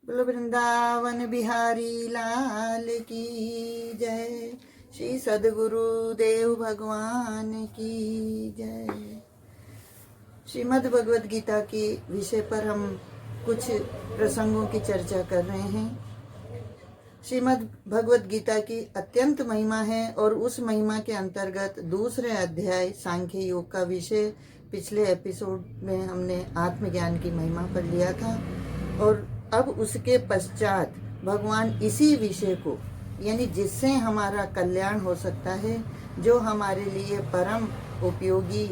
बोलो वृंदावन बिहारी लाल की जय। श्री सद्गुरु देव भगवान की जय। श्रीमद् भगवद गीता की विषय पर हम कुछ प्रसंगों की चर्चा कर रहे हैं। श्रीमद् भगवद गीता की अत्यंत महिमा है और उस महिमा के अंतर्गत दूसरे अध्याय सांख्य योग का विषय पिछले एपिसोड में हमने आत्मज्ञान की महिमा पर लिया था और अब उसके पश्चात भगवान इसी विषय को, यानी जिससे हमारा कल्याण हो सकता है, जो हमारे लिए परम उपयोगी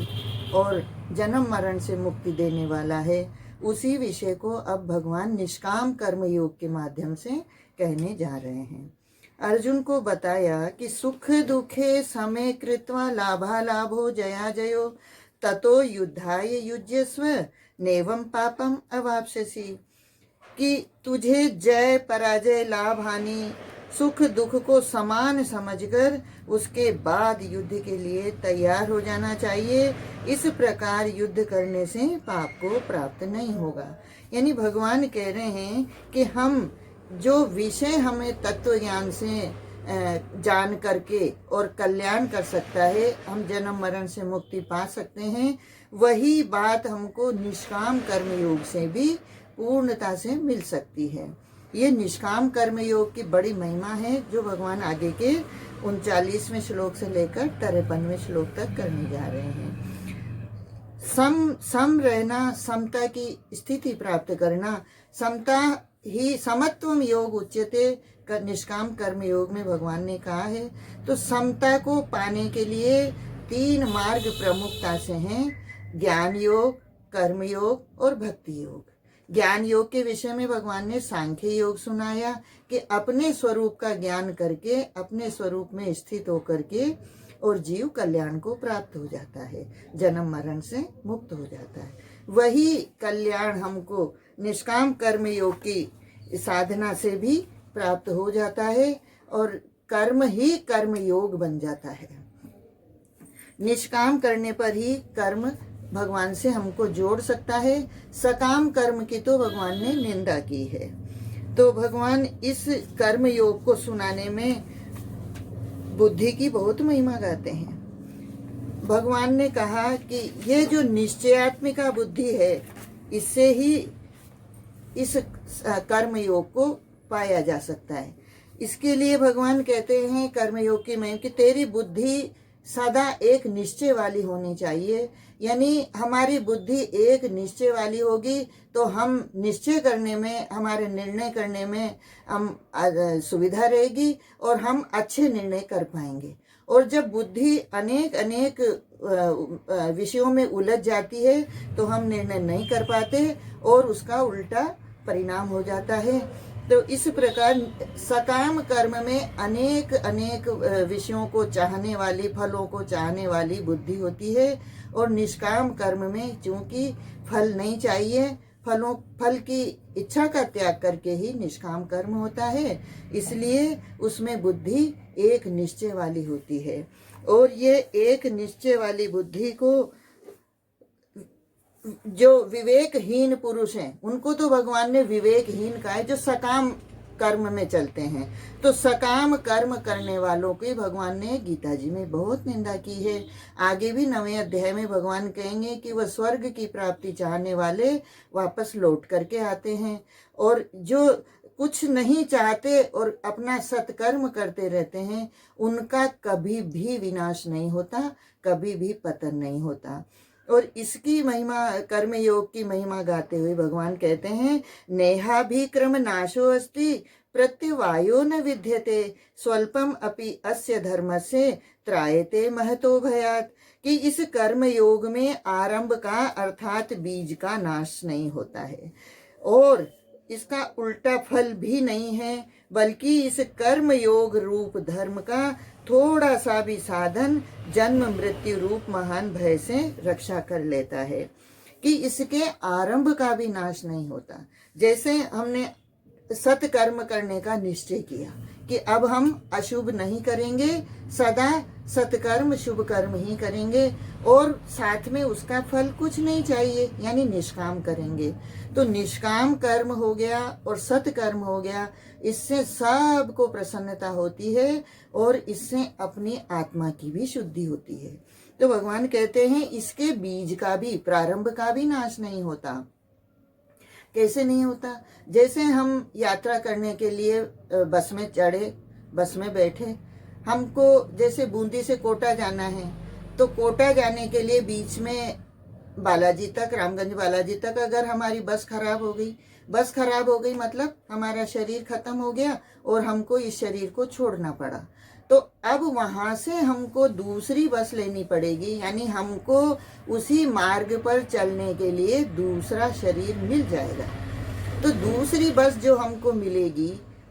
और जन्म मरण से मुक्ति देने वाला है, उसी विषय को अब भगवान निष्काम कर्म योग के माध्यम से कहने जा रहे हैं। अर्जुन को बताया कि सुख दुखे समय कृत्वा लाभालाभो जया जयो ततो युद्धाय युज्यस्व नेवं पापम अवाप्स्यसि, कि तुझे जय पराजय लाभ हानि सुख दुख को समान समझकर उसके बाद युद्ध के लिए तैयार हो जाना चाहिए। इस प्रकार युद्ध करने से पाप को प्राप्त नहीं होगा। यानी भगवान कह रहे हैं कि हम जो विषय हमें तत्व ज्ञान से जान करके और कल्याण कर सकता है, हम जन्म मरण से मुक्ति पा सकते हैं, वही बात हमको निष्काम कर्म योग से भी पूर्णता से मिल सकती है। ये निष्काम कर्म योग की बड़ी महिमा है जो भगवान आगे के 39वें श्लोक से लेकर 53वें श्लोक तक करने जा रहे हैं। सम रहना, समता की स्थिति प्राप्त करना, समता ही समत्वम योग उच्यते, निष्काम कर्म योग में भगवान ने कहा है। तो समता को पाने के लिए 3 मार्ग प्रमुखता से हैं: ज्ञान योग, कर्म योग और भक्ति योग। ज्ञान योग के विषय में भगवान ने सांख्य योग सुनाया कि अपने स्वरूप का ज्ञान करके अपने स्वरूप में स्थित होकर के और जीव कल्याण को प्राप्त हो जाता है, जन्म मरण से मुक्त हो जाता है। वही कल्याण हमको निष्काम कर्म योग की साधना से भी प्राप्त हो जाता है और कर्म ही कर्म योग बन जाता है। निष्काम करने पर ही कर्म भगवान से हमको जोड़ सकता है। सकाम कर्म की तो भगवान ने निंदा की है। तो भगवान इस कर्म योग को सुनाने में बुद्धि की बहुत महिमा गाते हैं। भगवान ने कहा कि ये जो निश्चयात्मिका बुद्धि है, इससे ही इस कर्म योग को पाया जा सकता है। इसके लिए भगवान कहते हैं कर्म योग की महिमा कि तेरी बुद्धि सदा एक निश्चय वाली होनी चाहिए। यानी हमारी बुद्धि एक निश्चय वाली होगी तो हम निश्चय करने में, हमारे निर्णय करने में हम सुविधा रहेगी और हम अच्छे निर्णय कर पाएंगे। और जब बुद्धि अनेक विषयों में उलझ जाती है तो हम निर्णय नहीं कर पाते और उसका उल्टा परिणाम हो जाता है। तो इस प्रकार सकाम कर्म में अनेक विषयों को चाहने वाली, फलों को चाहने वाली बुद्धि होती है और निष्काम कर्म में चूंकि फल नहीं चाहिए, फल की इच्छा का त्याग करके ही निष्काम कर्म होता है, इसलिए उसमें बुद्धि एक निश्चय वाली होती है। और ये एक निश्चय वाली बुद्धि को जो विवेकहीन पुरुष हैं उनको तो भगवान ने विवेकहीन कहा है, जो सकाम कर्म में चलते हैं। तो सकाम कर्म करने वालों की भगवान ने गीता जी में बहुत निंदा की है। आगे भी 9वें अध्याय में भगवान कहेंगे कि वह स्वर्ग की प्राप्ति चाहने वाले वापस लौट करके आते हैं और जो कुछ नहीं चाहते और अपना सत्कर्म करते रहते हैं उनका कभी भी विनाश नहीं होता, कभी भी पतन नहीं होता। और इसकी महिमा, कर्म योग की महिमा गाते हुए भगवान कहते हैं नेहाभिक्रम नाशो अस्ति प्रत्यवायो न विद्यते स्वल्पम अपि अस्य धर्मस्य त्रायते महतो भयात्, कि इस कर्म योग में आरंभ का अर्थात बीज का नाश नहीं होता है और इसका उल्टा फल भी नहीं है, बल्कि इस कर्म योग रूप धर्म का थोड़ा सा भी साधन जन्म मृत्यु रूप महान भय से रक्षा कर लेता है, कि इसके आरंभ का भी नाश नहीं होता। जैसे हमने सत्कर्म करने का निश्चय किया कि अब हम अशुभ नहीं करेंगे, सदा सत्कर्म शुभ कर्म ही करेंगे और साथ में उसका फल कुछ नहीं चाहिए, यानी निष्काम करेंगे। तो निष्काम कर्म हो गया और सत्कर्म हो गया, इससे सबको प्रसन्नता होती है और इससे अपनी आत्मा की भी शुद्धि होती है। तो भगवान कहते हैं इसके बीज का भी, प्रारंभ का भी नाश नहीं होता। कैसे नहीं होता? जैसे हम यात्रा करने के लिए बस में चढ़े, बस में बैठे, हमको जैसे बूंदी से कोटा जाना है, तो कोटा जाने के लिए बीच में बालाजी तक, रामगंज बालाजी तक अगर हमारी बस खराब हो गई, बस खराब हो गई मतलब हमारा शरीर खत्म हो गया और हमको इस शरीर को छोड़ना पड़ा, तो अब वहां से हमको दूसरी बस लेनी पड़ेगी, यानी हमको उसी मार्ग पर चलने के लिए दूसरा शरीर मिल जाएगा। तो दूसरी बस जो हमको मिलेगी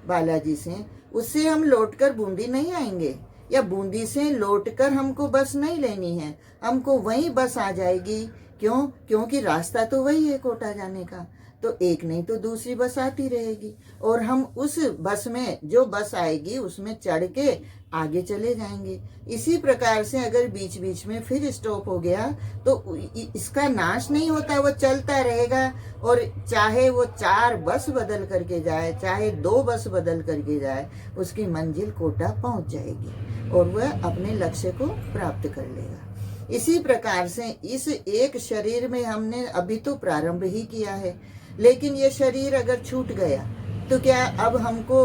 बालाजी से, उससे हम लौटकर बूंदी नहीं आएंगे, या बूंदी से लौटकर हमको बस नहीं लेनी है, हमको वही बस आ जाएगी। क्यों? क्योंकि रास्ता तो वही है कोटा जाने का, तो एक नहीं तो दूसरी बस आती रहेगी और हम उस बस में, जो बस आएगी उसमें चढ़ के आगे चले जाएंगे। इसी प्रकार से अगर बीच बीच में फिर स्टॉप हो गया तो इसका नाश नहीं होता, वो चलता रहेगा और चाहे वो 4 बस बदल करके जाए, चाहे 2 बस बदल करके जाए, उसकी मंजिल कोटा पहुंच जाएगी और वह अपने लक्ष्य को प्राप्त कर लेगा। इसी प्रकार से इस एक शरीर में हमने अभी तो प्रारंभ ही किया है, लेकिन ये शरीर अगर छूट गया तो क्या अब हमको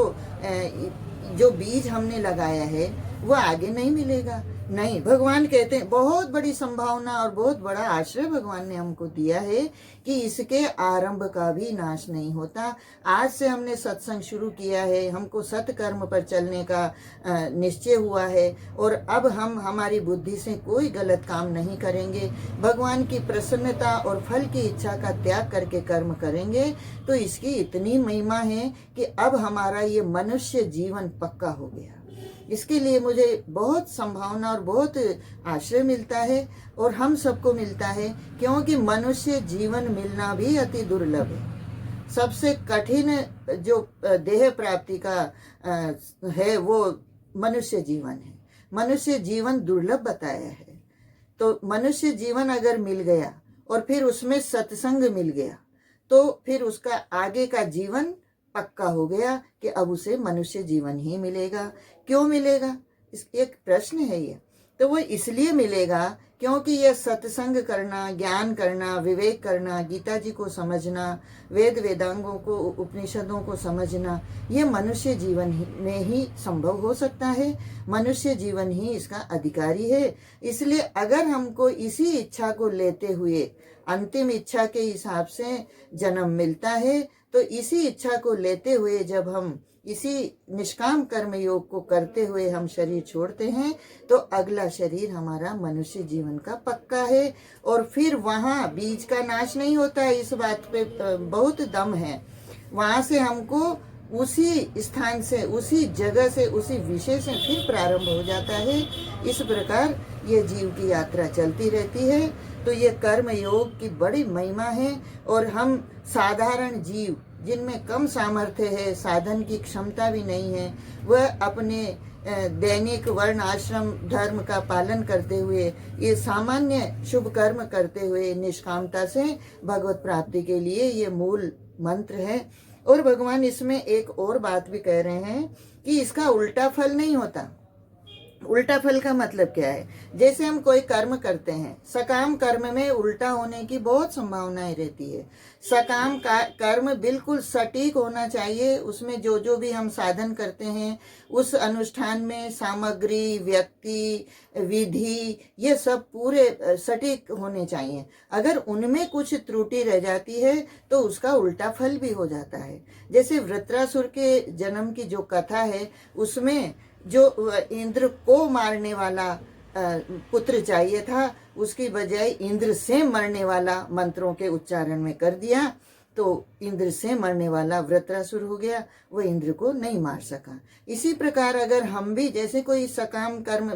जो बीज हमने लगाया है वो आगे नहीं मिलेगा? नहीं, भगवान कहते हैं बहुत बड़ी संभावना और बहुत बड़ा आश्रय भगवान ने हमको दिया है कि इसके आरंभ का भी नाश नहीं होता। आज से हमने सत्संग शुरू किया है, हमको सत्कर्म पर चलने का निश्चय हुआ है और अब हम हमारी बुद्धि से कोई गलत काम नहीं करेंगे, भगवान की प्रसन्नता और फल की इच्छा का त्याग करके कर्म करेंगे। तो इसकी इतनी महिमा है कि अब हमारा ये मनुष्य जीवन पक्का हो गया। इसके लिए मुझे बहुत संभावना और बहुत आश्रय मिलता है और हम सबको मिलता है, क्योंकि मनुष्य जीवन मिलना भी अति दुर्लभ है। सबसे कठिन जो देह प्राप्ति का है वो मनुष्य जीवन है। मनुष्य जीवन दुर्लभ बताया है। तो मनुष्य जीवन अगर मिल गया और फिर उसमें सत्संग मिल गया तो फिर उसका आगे का जीवन पक्का हो गया कि अब उसे मनुष्य जीवन ही मिलेगा। क्यों मिलेगा? इस एक प्रश्न है ये। तो वो इसलिए मिलेगा क्योंकि ये सत्संग करना, ज्ञान करना, विवेक करना, गीता जी को समझना, वेद वेदांगों को, उपनिषदों को समझना, ये मनुष्य जीवन में ही संभव हो सकता है। मनुष्य जीवन ही इसका अधिकारी है। इसलिए अगर हमको इसी इच्छा को लेते हुए अंतिम इच्छा के हिसाब से जन्म मिलता है, तो इसी इच्छा को लेते हुए जब हम इसी निष्काम कर्म योग को करते हुए हम शरीर छोड़ते हैं तो अगला शरीर हमारा मनुष्य जीवन का पक्का है और फिर वहाँ बीज का नाश नहीं होता है। इस बात पे बहुत दम है। वहाँ से हमको उसी स्थान से, उसी जगह से, उसी विषय से फिर प्रारंभ हो जाता है। इस प्रकार ये जीव की यात्रा चलती रहती है। तो ये कर्म योग की बड़ी महिमा है और हम साधारण जीव जिनमें कम सामर्थ्य है, साधन की क्षमता भी नहीं है, वह अपने दैनिक वर्ण आश्रम धर्म का पालन करते हुए, ये सामान्य शुभ कर्म करते हुए निष्कामता से भगवत प्राप्ति के लिए ये मूल मंत्र है। और भगवान इसमें एक और बात भी कह रहे हैं कि इसका उल्टा फल नहीं होता। उल्टा फल का मतलब क्या है? जैसे हम कोई कर्म करते हैं, सकाम कर्म में उल्टा होने की बहुत संभावनाएं रहती है। सकाम का कर्म बिल्कुल सटीक होना चाहिए। उसमें जो जो भी हम साधन करते हैं उस अनुष्ठान में सामग्री, व्यक्ति, विधि, ये सब पूरे सटीक होने चाहिए। अगर उनमें कुछ त्रुटि रह जाती है तो उसका उल्टा फल भी हो जाता है। जैसे वृत्रासुर के जन्म की जो कथा है उसमें जो इंद्र को मारने वाला पुत्र चाहिए था, उसकी बजाय इंद्र से मरने वाला मंत्रों के उच्चारण में कर दिया। तो इंद्र से मरने वाला वृत्रासुर हो गया, वो इंद्र को नहीं मार सका। इसी प्रकार अगर हम भी जैसे कोई सकाम कर्म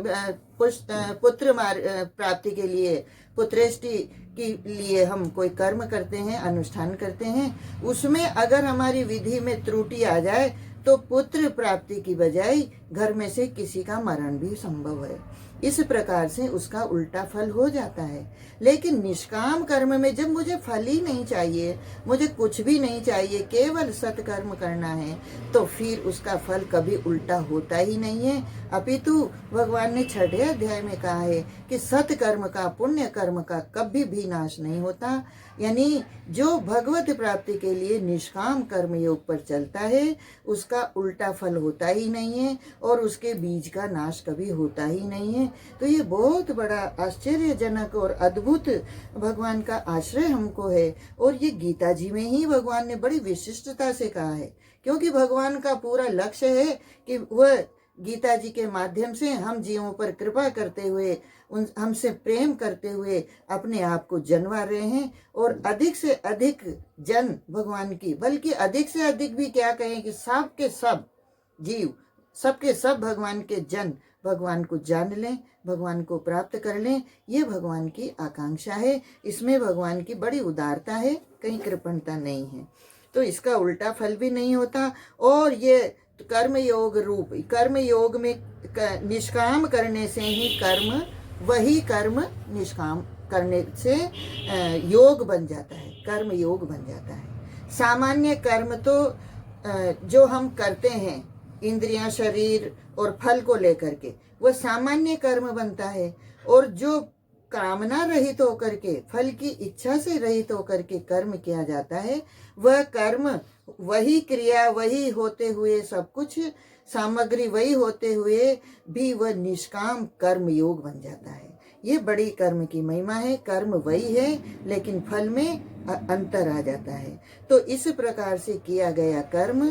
पुत्र प्राप्ति के लिए, पुत्रेष्टि के लिए हम कोई कर्म करते हैं, अनुष्ठान करते हैं, उसमें अगर हमारी विधि में त्रुटि आ जाए तो पुत्र प्राप्ति की बजाय घर में से किसी का मरण भी संभव है। इस प्रकार से उसका उल्टा फल हो जाता है। लेकिन निष्काम कर्म में जब मुझे फल ही नहीं चाहिए, मुझे कुछ भी नहीं चाहिए, केवल सत्कर्म करना है, तो फिर उसका फल कभी उल्टा होता ही नहीं है। अपितु भगवान ने 6वें अध्याय में कहा है कि सत्कर्म का, पुण्य कर्म का कभी भी नाश नहीं होता। यानी जो भगवत प्राप्ति के लिए निष्काम कर्म योग पर चलता है उसका उल्टा फल होता ही नहीं है और उसके बीज का नाश कभी होता ही नहीं है। तो ये बहुत बड़ा आश्चर्यजनक और अद्भुत भगवान का आश्रय हमको है। और ये गीता जी में ही भगवान ने बड़ी विशिष्टता से कहा है, क्योंकि भगवान का पूरा लक्ष्य है कि वह गीता जी के माध्यम से हम जीवों पर कृपा करते हुए, हमसे प्रेम करते हुए अपने आप को जनवा रहे हैं और अधिक से अधिक जन भगवान की, बल्कि अधिक से अधिक भी क्या कहें कि सब के सब जीव, सबके सब भगवान के जन भगवान को जान लें, भगवान को प्राप्त कर लें। ये भगवान की आकांक्षा है। इसमें भगवान की बड़ी उदारता है, कहीं कृपणता नहीं है। तो इसका उल्टा फल भी नहीं होता। और ये कर्म योग रूप, कर्म योग में निष्काम करने से ही कर्म, वही कर्म निष्काम करने से योग बन जाता है, कर्म योग बन जाता है। सामान्य कर्म तो जो हम करते हैं इंद्रियां, शरीर और फल को लेकर के, वह सामान्य कर्म बनता है। और जो कामना रहित होकर के, फल की इच्छा से रहित होकर के कर्म किया जाता है, वह कर्म, वही क्रिया, वही होते हुए सब कुछ, सामग्री वही होते हुए भी वह निष्काम कर्म योग बन जाता है। ये बड़ी कर्म की महिमा है। कर्म वही है लेकिन फल में अंतर आ जाता है। तो इस प्रकार से किया गया कर्म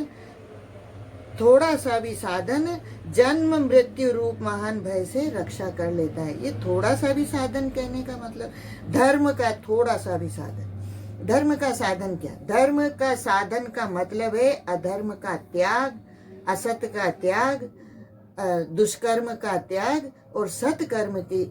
थोड़ा सा भी साधन जन्म मृत्यु रूप महान भय से रक्षा कर लेता है। ये थोड़ा सा भी साधन कहने का मतलब धर्म का थोड़ा सा भी साधन। धर्म का साधन क्या? धर्म का साधन का मतलब है अधर्म का त्याग, असत का त्याग, दुष्कर्म का त्याग और सत्कर्म की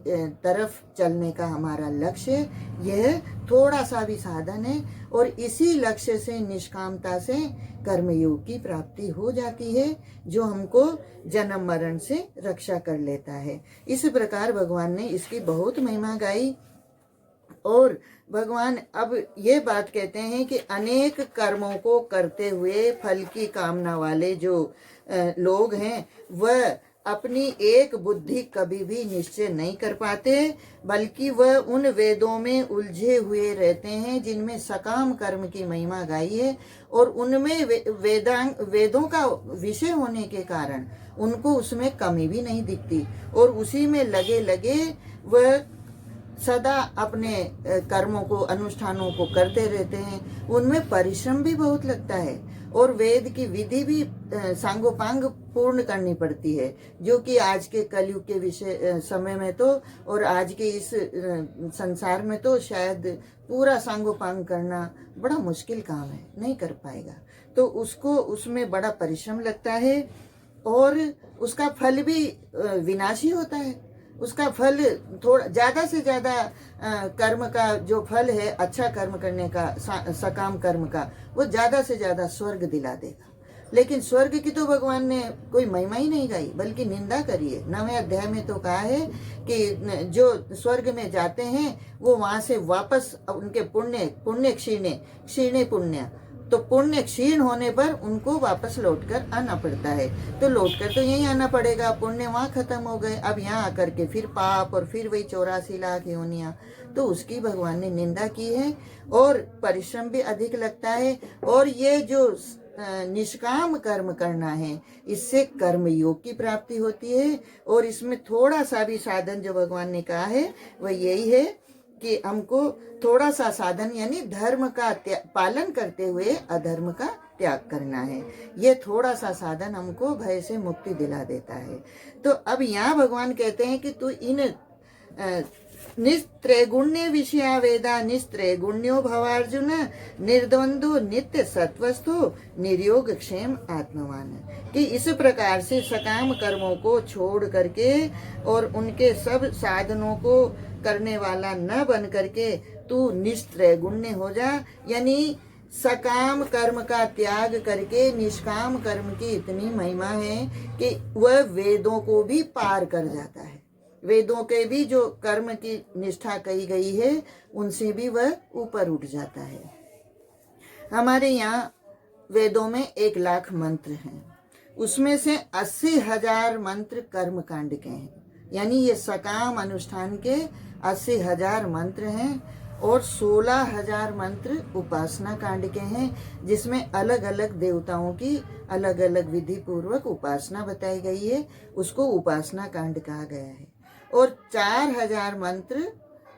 तरफ चलने का हमारा लक्ष्य। यह थोड़ा सा भी साधन है और इसी लक्ष्य से, निष्कामता से कर्मयोग की प्राप्ति हो जाती है, जो हमको जन्म मरण से रक्षा कर लेता है। इस प्रकार भगवान ने इसकी बहुत महिमा गाई। और भगवान अब ये बात कहते हैं कि अनेक कर्मों को करते हुए फल की कामना वाले जो लोग हैं, वह अपनी एक बुद्धि कभी भी निश्चय नहीं कर पाते, बल्कि वह उन वेदों में उलझे हुए रहते हैं जिनमें सकाम कर्म की महिमा गाई है। और उनमें वेदों का विषय होने के कारण उनको उसमें कमी भी नहीं दिखती और उसी में लगे लगे वह सदा अपने कर्मों को, अनुष्ठानों को करते रहते हैं। उनमें परिश्रम भी बहुत लगता है और वेद की विधि भी सांगोपांग पूर्ण करनी पड़ती है, जो कि आज के कलयुग के विषय समय में तो, और आज के इस संसार में तो शायद पूरा सांगोपांग करना बड़ा मुश्किल काम है, नहीं कर पाएगा। तो उसको, उसमें बड़ा परिश्रम लगता है और उसका फल भी विनाशी होता है। उसका फल थोड़ा ज्यादा से ज्यादा कर्म का जो फल है, अच्छा कर्म करने का, सकाम कर्म का, वो ज्यादा से ज्यादा स्वर्ग दिला देगा। लेकिन स्वर्ग की तो भगवान ने कोई महिमा ही नहीं गाई, बल्कि निंदा करी है। 9वें अध्याय में तो कहा है कि जो स्वर्ग में जाते हैं वो वहां से वापस उनके पुण्य क्षीणे पुण्य, तो पुण्य क्षीण होने पर उनको वापस लौटकर आना पड़ता है। तो लौटकर तो यहीं आना पड़ेगा, पुण्य वहां खत्म हो गए, अब यहाँ आकर के फिर पाप और फिर वही 84 लाख योनियां, तो उसकी भगवान ने निंदा की है। और परिश्रम भी अधिक लगता है। और ये जो निष्काम कर्म करना है, इससे कर्म योग की प्राप्ति होती है। और इसमें थोड़ा सा भी साधन जो भगवान ने कहा है वह यही है कि हमको थोड़ा सा साधन, यानी धर्म का पालन करते हुए अधर्म का त्याग करना है। ये थोड़ा सा साधन हमको भय से मुक्ति दिला देता है। तो अब यहाँ भगवान कहते हैं कि तू इन निस्त्रैगुण्य विषया वेदा निस्त्रैगुण्यो भवार्जुन निर्द्वंदो नित्य सत्वस्तु निर्योग क्षेम आत्मवान। कि इस प्रकार से सकाम कर्मों को छोड़ करके और उनके सब साधनों को करने वाला न बन करके तू निस्त्रैगुण्य हो जा, यानी सकाम कर्म का त्याग करके निष्काम कर्म की इतनी महिमा है कि वह वेदों को भी पार कर जाता है। वेदों के भी जो कर्म की निष्ठा कही गई है उनसे भी वह ऊपर उठ जाता है। हमारे यहाँ वेदों में 1,00,000 मंत्र हैं, उसमें से 80,000 मंत्र कर्म कांड के हैं, यानी ये सकाम अनुष्ठान के 80,000 मंत्र हैं और 16,000 मंत्र उपासना कांड के हैं, जिसमें अलग अलग देवताओं की अलग अलग विधि पूर्वक उपासना बताई गई है, उसको उपासना कांड कहा गया है। और 4,000 मंत्र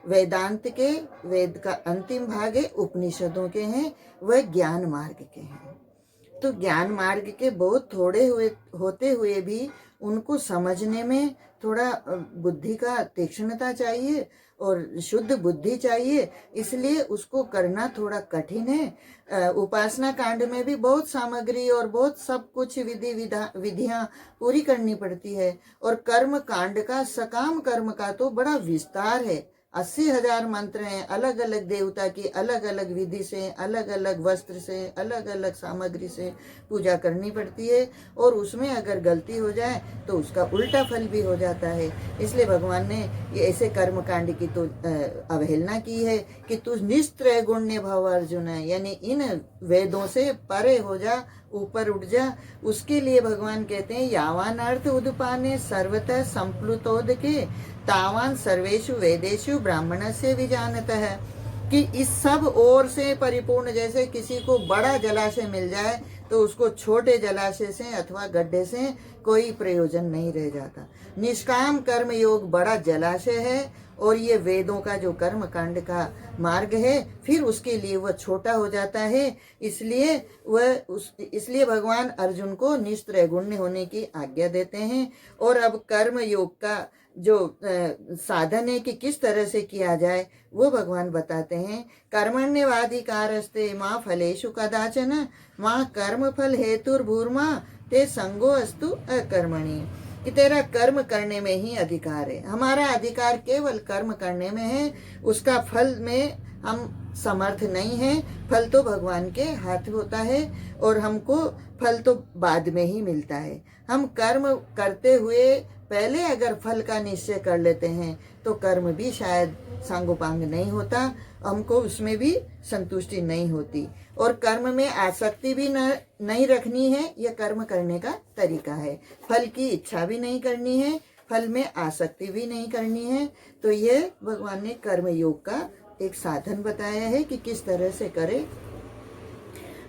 वेदांत के, वेद का अंतिम भाग है, उपनिषदों के हैं, वह ज्ञान मार्ग के हैं। तो ज्ञान मार्ग के बहुत थोड़े होते हुए भी उनको समझने में थोड़ा बुद्धि का तीक्ष्णता चाहिए और शुद्ध बुद्धि चाहिए, इसलिए उसको करना थोड़ा कठिन है। उपासना कांड में भी बहुत सामग्री और बहुत सब कुछ विधियां पूरी करनी पड़ती है। और कर्म कांड का, सकाम कर्म का तो बड़ा विस्तार है। 80,000 मंत्र हैं, अलग अलग देवता की अलग अलग विधि से, अलग अलग वस्त्र से, अलग अलग सामग्री से पूजा करनी पड़ती है, और उसमें अगर गलती हो जाए तो उसका उल्टा फल भी हो जाता है। इसलिए भगवान ने ये ऐसे कर्म कांड की तो अवहेलना की है कि तू निस्त्रैगुण्य भव अर्जुन, यानी इन वेदों से परे हो जा, ऊपर उठ जा। उसके लिए भगवान कहते हैं यावान अर्थ उदपाने सर्वतः संप्लुतोदके तावान सर्वेषु वेदेषु ब्राह्मण से विजानत है। कि इस सब ओर से परिपूर्ण, जैसे किसी को बड़ा जलाशय मिल जाए तो उसको छोटे जलाशय से अथवा गड्ढे से कोई प्रयोजन नहीं रह जाता। निष्काम कर्म योग बड़ा जलाशय है, और ये वेदों का जो कर्म कांड का मार्ग है फिर उसके लिए वह छोटा हो जाता है। इसलिए भगवान अर्जुन को निस्त्रैगुण्य होने की आज्ञा देते हैं। और अब कर्म योग का जो साधन है कि किस तरह से किया जाए वो भगवान बताते हैं। कर्मण्यवाधिकारस्ते माँ फलेषु कदाचन माँ कर्म फल हेतुर्भूर्मा ते संगो अस्तु अकर्मणि। कि तेरा कर्म करने में ही अधिकार है, हमारा अधिकार केवल कर्म करने में है, उसका फल में हम समर्थ नहीं है। फल तो भगवान के हाथ होता है और हमको फल तो बाद में ही मिलता है। हम कर्म करते हुए पहले अगर फल का निश्चय कर लेते हैं तो कर्म भी शायद सांगोपांग नहीं होता, हमको उसमें भी संतुष्टि नहीं होती। और कर्म में आसक्ति भी नहीं रखनी है, यह कर्म करने का तरीका है। फल की इच्छा भी नहीं करनी है, फल में आसक्ति भी नहीं करनी है। तो यह भगवान ने कर्म योग का एक साधन बताया है कि किस तरह से करें।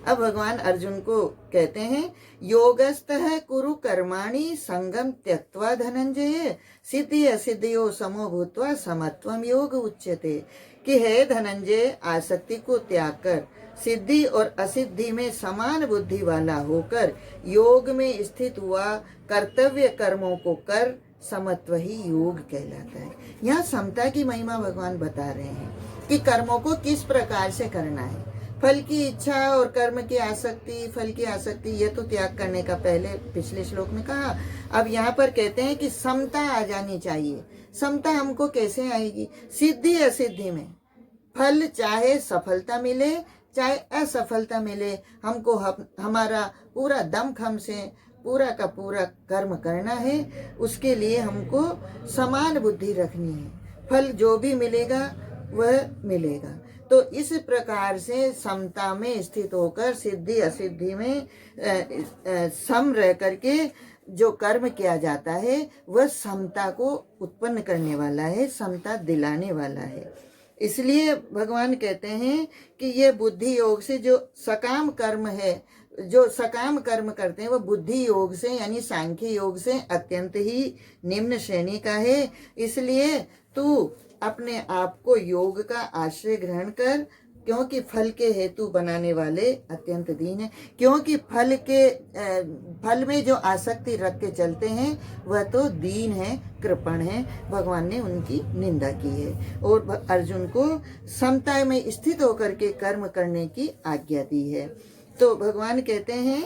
अब भगवान अर्जुन को कहते हैं योगस्थः कुरु कर्माणि संगम त्यक्त्वा धनंजय सिद्धि असिद्धियो समो भूत्वा समत्वम योग उच्यते। कि हे धनंजय, आसक्ति को त्याग कर सिद्धि और असिद्धि में समान बुद्धि वाला होकर योग में स्थित हुआ कर्तव्य कर्मों को कर, समत्व ही योग कहलाता है। यहाँ समता की महिमा भगवान बता रहे हैं कि कर्मों को किस प्रकार से करना है। फल की इच्छा और कर्म की आसक्ति, फल की आसक्ति, ये तो त्याग करने का पहले पिछले श्लोक में कहा। अब यहाँ पर कहते हैं कि समता आ जानी चाहिए। समता हमको कैसे आएगी? सिद्धि असिद्धि में, फल चाहे सफलता मिले चाहे असफलता मिले, हमको हमारा पूरा दमखम से पूरा का पूरा कर्म करना है। उसके लिए हमको समान बुद्धि रखनी है, फल जो भी मिलेगा वह मिलेगा। तो इस प्रकार से समता में स्थित होकर सिद्धि असिद्धि में सम रह करके जो कर्म किया जाता है वह समता को उत्पन्न करने वाला है, समता दिलाने वाला है। इसलिए भगवान कहते हैं कि ये बुद्धि योग से जो सकाम कर्म है, जो सकाम कर्म करते हैं, वह बुद्धि योग से यानी सांख्य योग से अत्यंत ही निम्न श्रेणी का है। इसलिए तू अपने आप को योग का आश्रय ग्रहण कर क्योंकि फल के हेतु बनाने वाले अत्यंत दीन है। क्योंकि फल में जो आसक्ति रख के चलते हैं वह तो दीन है, कृपण है। भगवान ने उनकी निंदा की है और अर्जुन को समता में स्थित होकर के कर्म करने की आज्ञा दी है। तो भगवान कहते हैं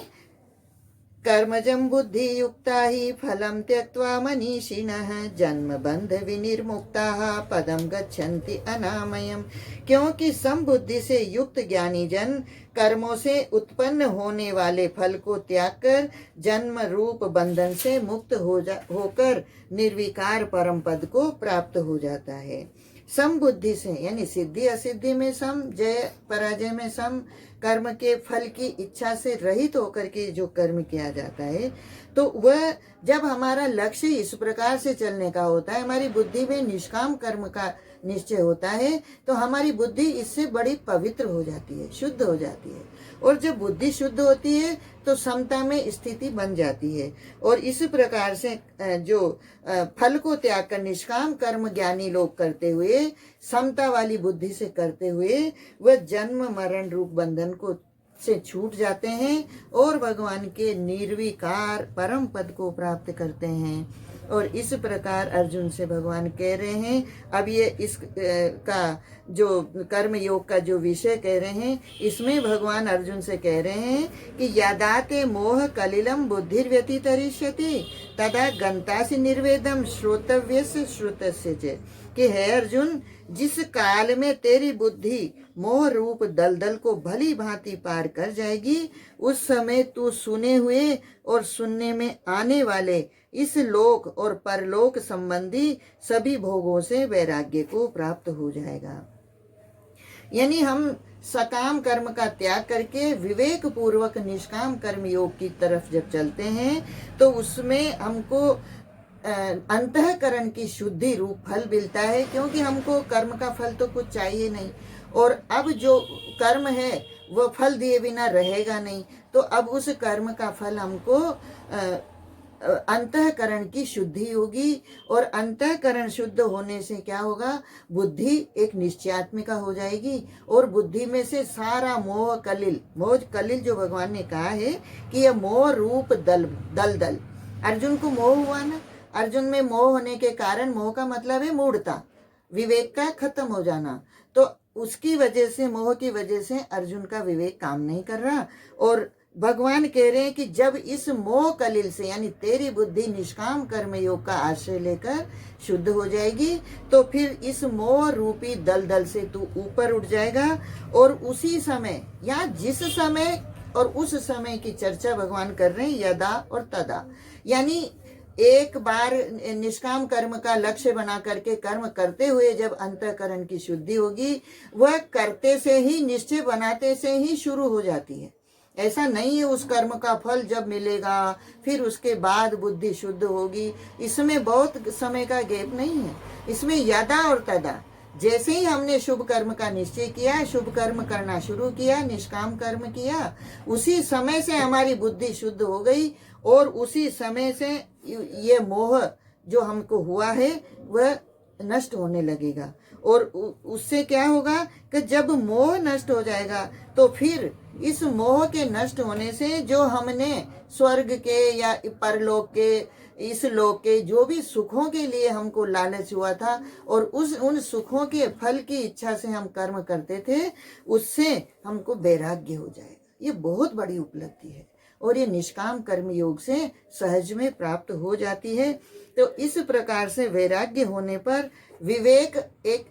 कर्मजं बुद्धि युक्ता ही फलम त्यक्त्वा मनीषिणः जन्म बंध विनिर्मुक्ताः पदम गच्छन्ति अनामयम्। क्योंकि समबुद्धि से युक्त ज्ञानी जन कर्मों से उत्पन्न होने वाले फल को त्याग कर जन्म रूप बंधन से मुक्त होकर निर्विकार परम पद को प्राप्त हो जाता है। सम बुद्धि से यानी सिद्धि असिद्धि में सम, जय पराजय में सम, कर्म के फल की इच्छा से रहित होकर के जो कर्म किया जाता है, तो वह जब हमारा लक्ष्य इस प्रकार से चलने का होता है, हमारी बुद्धि में निष्काम कर्म का निश्चय होता है, तो हमारी बुद्धि इससे बड़ी पवित्र हो जाती है, शुद्ध हो जाती है। और जब बुद्धि शुद्ध होती है तो समता में स्थिति बन जाती है। और इस प्रकार से जो फल को त्याग कर निष्काम कर्म ज्ञानी लोग करते हुए, समता वाली बुद्धि से करते हुए, वह जन्म मरण रूप बंधन को से छूट जाते हैं और भगवान के निर्विकार परम पद को प्राप्त करते हैं। और इस प्रकार अर्जुन से भगवान कह रहे हैं, अब ये इस का जो कर्म योग का जो विषय कह रहे हैं, इसमें भगवान अर्जुन से कह रहे हैं कि यदा ते मोह कलिलम बुद्धिर्व्यतितरिष्यति तदा गंतासि निर्वेदम श्रोतव्यस्य श्रुतस्य च। कि है अर्जुन, जिस काल में तेरी बुद्धि मोह रूप दलदल को भली भांति पार कर जाएगी, उस समय तू सुने हुए और सुनने में आने वाले इस लोक और परलोक संबंधी सभी भोगों से वैराग्य को प्राप्त हो जाएगा। यानी हम सकाम कर्म का त्याग करके विवेक पूर्वक निष्काम कर्म योग की तरफ जब चलते हैं, तो उसमें हमको अंतःकरण की शुद्धि रूप फल मिलता है। क्योंकि हमको कर्म का फल तो कुछ चाहिए नहीं, और अब जो कर्म है वह फल दिए बिना रहेगा नहीं, तो अब उस कर्म का फल हमको अंतःकरण की शुद्धि होगी। और अंतःकरण शुद्ध होने से क्या होगा, बुद्धि एक निश्चयात्मिका हो जाएगी, और बुद्धि में से सारा मोह कलिल जो भगवान ने कहा है कि यह मोह रूप दलदल, अर्जुन को मोह हुआ ना, अर्जुन में मोह होने के कारण, मोह का मतलब है मूढ़ता, विवेक का खत्म हो जाना, तो उसकी वजह से, मोह की वजह से अर्जुन का विवेक काम नहीं कर रहा। और भगवान कह रहे हैं कि जब इस मोह कलिल से यानी तेरी बुद्धि निष्काम कर्म योग का आश्रय लेकर शुद्ध हो जाएगी, तो फिर इस मोह रूपी दलदल से तू ऊपर उठ जाएगा। और उसी समय या जिस समय और उस समय की चर्चा भगवान कर रहे हैं, यदा और तदा, यानी एक बार निष्काम कर्म का लक्ष्य बना करके कर्म करते हुए जब अंतःकरण की शुद्धि होगी, वह करते से ही, निश्चय बनाते से ही शुरू हो जाती है। ऐसा नहीं है उस कर्म का फल जब मिलेगा फिर उसके बाद बुद्धि शुद्ध होगी, इसमें बहुत समय का गैप नहीं है। इसमें यदा और तदा, जैसे ही हमने शुभ कर्म का निश्चय किया, शुभ कर्म करना शुरू किया, निष्काम कर्म किया, उसी समय से हमारी बुद्धि शुद्ध हो गई, और उसी समय से ये मोह जो हमको हुआ है वह नष्ट होने लगेगा। और उससे क्या होगा कि जब मोह नष्ट हो जाएगा, तो फिर इस मोह के नष्ट होने से जो हमने स्वर्ग के या परलोक के, इस लोक के जो भी सुखों के लिए हमको लालच हुआ था, और उन सुखों के फल की इच्छा से हम कर्म करते थे, उससे हमको वैराग्य हो जाएगा। ये बहुत बड़ी उपलब्धि है, और ये निष्काम कर्म योग से सहज में प्राप्त हो जाती है। तो इस प्रकार से वैराग्य होने पर विवेक एक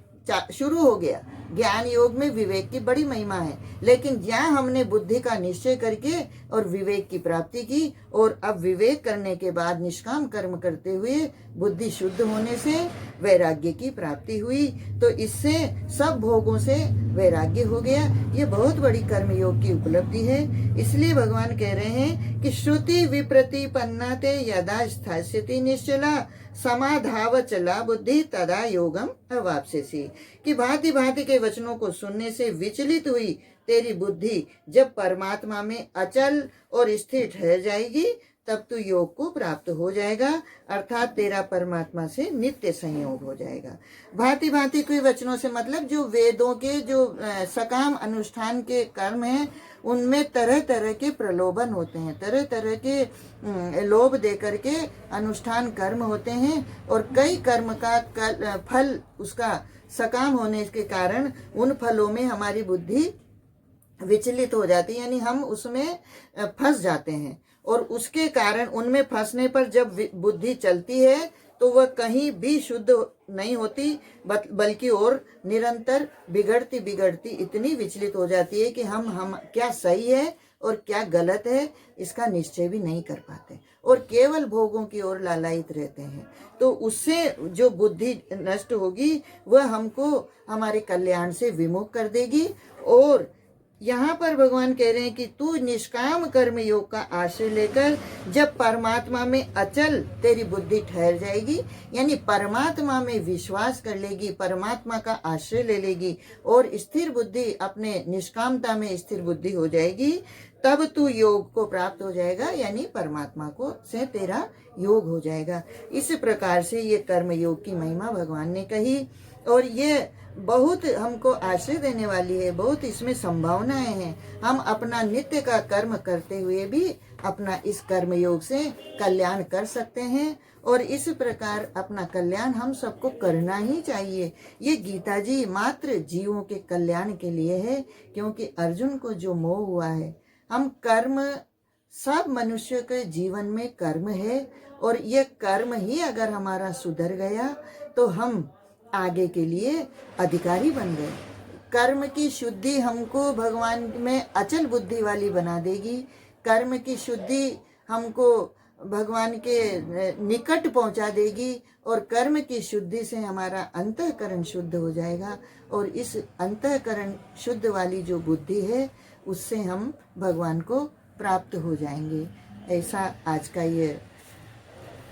शुरू हो गया। ज्ञान योग में विवेक की बड़ी महिमा है, लेकिन जहाँ हमने बुद्धि का निश्चय करके और विवेक की प्राप्ति की, और अब विवेक करने के बाद निष्काम कर्म करते हुए बुद्धि शुद्ध होने से वैराग्य की प्राप्ति हुई, तो इससे सब भोगों से वैराग्य हो गया। ये बहुत बड़ी कर्म योग की उपलब्धि है। इसलिए भगवान कह रहे हैं कि श्रुति विप्रतिपन्ना ते यदा स्थास्यति निश्चला समाधाव चला बुद्धि तदा योगम अवाप्स्यसि। कि भांति भांति के वचनों को सुनने से विचलित हुई तेरी बुद्धि जब परमात्मा में अचल और स्थिर ठहर जाएगी, तब तू योग को प्राप्त हो जाएगा, अर्थात तेरा परमात्मा से नित्य संयोग हो जाएगा। भांति भांति के वचनों से मतलब जो वेदों के जो सकाम अनुष्ठान के कर्म हैं उनमें तरह तरह के प्रलोभन होते हैं, तरह तरह के लोभ दे करके अनुष्ठान कर्म होते हैं, और कई कर्म का फल उसका सकाम होने के कारण उन फलों में हमारी बुद्धि विचलित हो जाती है, यानी हम उसमें फंस जाते हैं, और उसके कारण उनमें फंसने पर जब बुद्धि चलती है तो वह कहीं भी शुद्ध नहीं होती, बल्कि और निरंतर बिगड़ती बिगड़ती इतनी विचलित हो जाती है कि हम क्या सही है और क्या गलत है इसका निश्चय भी नहीं कर पाते, और केवल भोगों की ओर लालायित रहते हैं। तो उससे जो बुद्धि नष्ट होगी वह हमको हमारे कल्याण से विमुख कर देगी। और यहाँ पर भगवान कह रहे हैं कि तू निष्काम कर्म योग का आश्रय लेकर जब परमात्मा में अचल तेरी बुद्धि ठहर जाएगी, यानी परमात्मा में विश्वास कर लेगी, परमात्मा का आश्रय ले लेगी और स्थिर बुद्धि, अपने निष्कामता में स्थिर बुद्धि हो जाएगी, तब तू योग को प्राप्त हो जाएगा, यानी परमात्मा को से तेरा योग हो जाएगा। इस प्रकार से ये कर्म योग की महिमा भगवान ने कही, और ये बहुत हमको आश्रय देने वाली है, बहुत इसमें संभावनाएं हैं। हम अपना नित्य का कर्म करते हुए भी अपना इस कर्म योग से कल्याण कर सकते हैं, और इस प्रकार अपना कल्याण हम सबको करना ही चाहिए। ये गीता जी मात्र जीवों के कल्याण के लिए है, क्योंकि अर्जुन को जो मोह हुआ है, हम कर्म, सब मनुष्य के जीवन में कर्म है, और ये कर्म ही अगर हमारा सुधर गया तो हम आगे के लिए अधिकारी बन गए। कर्म की शुद्धि हमको भगवान में अचल बुद्धि वाली बना देगी, कर्म की शुद्धि हमको भगवान के निकट पहुंचा देगी, और कर्म की शुद्धि से हमारा अंतःकरण शुद्ध हो जाएगा, और इस अंतःकरण शुद्ध वाली जो बुद्धि है उससे हम भगवान को प्राप्त हो जाएंगे। ऐसा आज का ये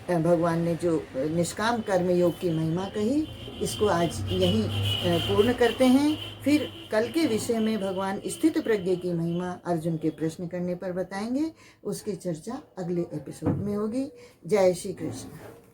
भगवान ने जो निष्काम कर्म योग की महिमा कही, इसको आज यहीं पूर्ण करते हैं। फिर कल के विषय में भगवान स्थित प्रज्ञ की महिमा अर्जुन के प्रश्न करने पर बताएंगे, उसकी चर्चा अगले एपिसोड में होगी। जय श्री कृष्ण।